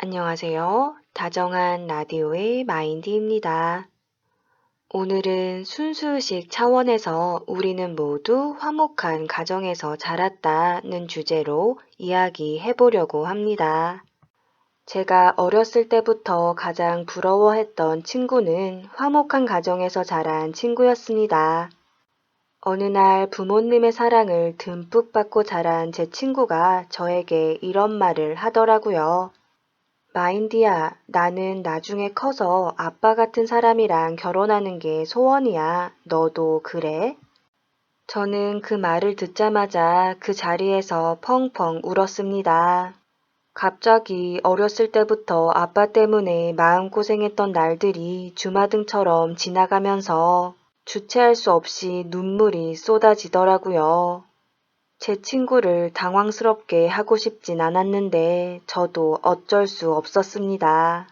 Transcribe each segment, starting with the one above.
안녕하세요. 다정한 라디오의 마인디입니다. 오늘은 순수의식 차원에서 우리는 모두 화목한 가정에서 자랐다는 주제로 이야기해 보려고 합니다. 제가 어렸을 때부터 가장 부러워했던 친구는 화목한 가정에서 자란 친구였습니다. 어느 날 부모님의 사랑을 듬뿍 받고 자란 제 친구가 저에게 이런 말을 하더라고요. 마인디야, 나는 나중에 커서 아빠 같은 사람이랑 결혼하는 게 소원이야. 너도 그래? 저는 그 말을 듣자마자 그 자리에서 펑펑 울었습니다. 갑자기 어렸을 때부터 아빠 때문에 마음고생했던 날들이 주마등처럼 지나가면서 주체할 수 없이 눈물이 쏟아지더라고요. 제 친구를 당황스럽게 하고 싶진 않았는데 저도 어쩔 수 없었습니다.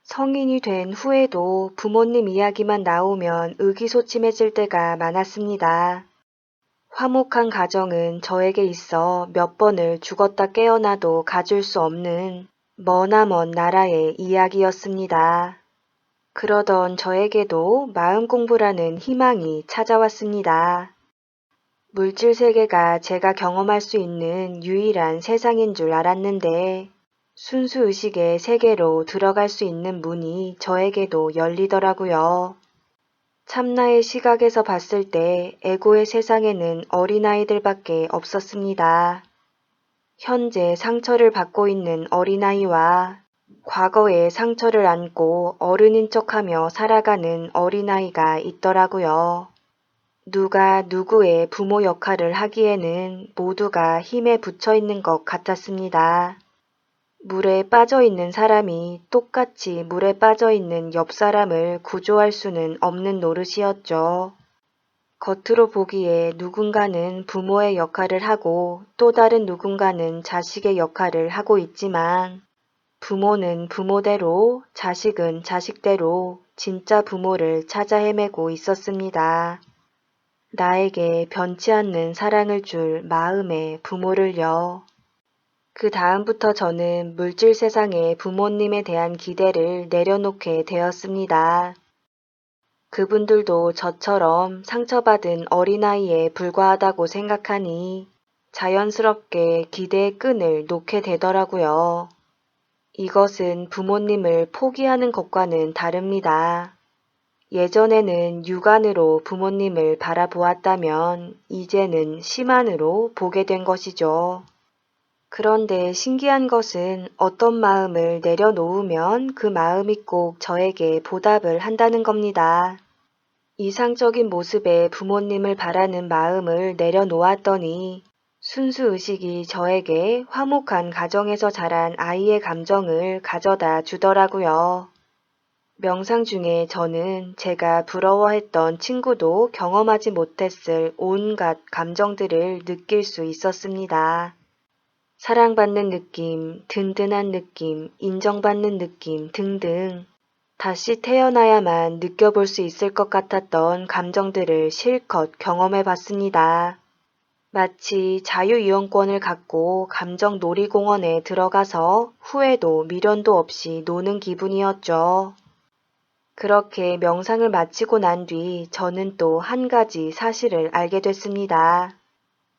성인이 된 후에도 부모님 이야기만 나오면 의기소침해질 때가 많았습니다. 화목한 가정은 저에게 있어 몇 번을 죽었다 깨어나도 가질 수 없는 머나먼 나라의 이야기였습니다. 그러던 저에게도 마음 공부라는 희망이 찾아왔습니다. 물질 세계가 제가 경험할 수 있는 유일한 세상인 줄 알았는데 순수 의식의 세계로 들어갈 수 있는 문이 저에게도 열리더라고요. 참나의 시각에서 봤을 때 에고의 세상에는 어린아이들밖에 없었습니다. 현재 상처를 받고 있는 어린아이와 과거의 상처를 안고 어른인 척하며 살아가는 어린아이가 있더라고요. 누가 누구의 부모 역할을 하기에는 모두가 힘에 부쳐 있는 것 같았습니다. 물에 빠져 있는 사람이 똑같이 물에 빠져 있는 옆 사람을 구조할 수는 없는 노릇이었죠. 겉으로 보기에 누군가는 부모의 역할을 하고 또 다른 누군가는 자식의 역할을 하고 있지만 부모는 부모대로, 자식은 자식대로 진짜 부모를 찾아 헤매고 있었습니다. 나에게 변치 않는 사랑을 줄 마음의 부모를요. 그 다음부터 저는 물질 세상의 부모님에 대한 기대를 내려놓게 되었습니다. 그분들도 저처럼 상처받은 어린아이에 불과하다고 생각하니 자연스럽게 기대의 끈을 놓게 되더라고요. 이것은 부모님을 포기하는 것과는 다릅니다. 예전에는 육안으로 부모님을 바라보았다면 이제는 심안으로 보게 된 것이죠. 그런데 신기한 것은 어떤 마음을 내려놓으면 그 마음이 꼭 저에게 보답을 한다는 겁니다. 이상적인 모습의 부모님을 바라는 마음을 내려놓았더니 순수의식이 저에게 화목한 가정에서 자란 아이의 감정을 가져다 주더라고요. 명상 중에 저는 제가 부러워했던 친구도 경험하지 못했을 온갖 감정들을 느낄 수 있었습니다. 사랑받는 느낌, 든든한 느낌, 인정받는 느낌 등등 다시 태어나야만 느껴볼 수 있을 것 같았던 감정들을 실컷 경험해 봤습니다. 마치 자유이용권을 갖고 감정 놀이공원에 들어가서 후회도 미련도 없이 노는 기분이었죠. 그렇게 명상을 마치고 난 뒤 저는 또 한 가지 사실을 알게 됐습니다.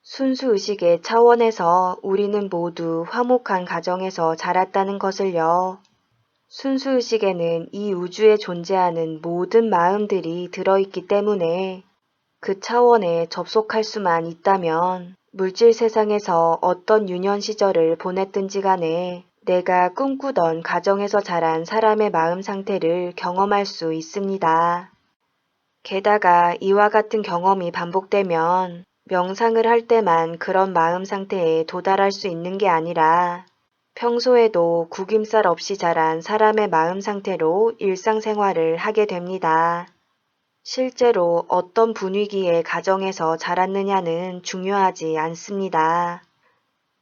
순수의식의 차원에서 우리는 모두 화목한 가정에서 자랐다는 것을요. 순수의식에는 이 우주에 존재하는 모든 마음들이 들어있기 때문에 그 차원에 접속할 수만 있다면 물질 세상에서 어떤 유년 시절을 보냈든지 간에 내가 꿈꾸던 가정에서 자란 사람의 마음 상태를 경험할 수 있습니다. 게다가 이와 같은 경험이 반복되면 명상을 할 때만 그런 마음 상태에 도달할 수 있는 게 아니라 평소에도 구김살 없이 자란 사람의 마음 상태로 일상생활을 하게 됩니다. 실제로 어떤 분위기의 가정에서 자랐느냐는 중요하지 않습니다.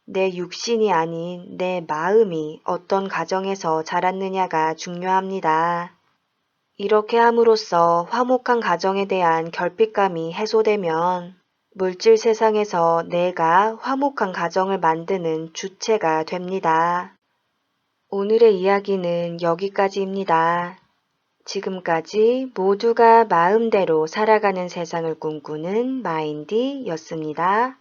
내 육신이 아닌 내 마음이 어떤 가정에서 자랐느냐가 중요합니다. 이렇게 함으로써 화목한 가정에 대한 결핍감이 해소되면 물질 세상에서 내가 화목한 가정을 만드는 주체가 됩니다. 오늘의 이야기는 여기까지입니다. 지금까지 모두가 마음대로 살아가는 세상을 꿈꾸는 마인디였습니다.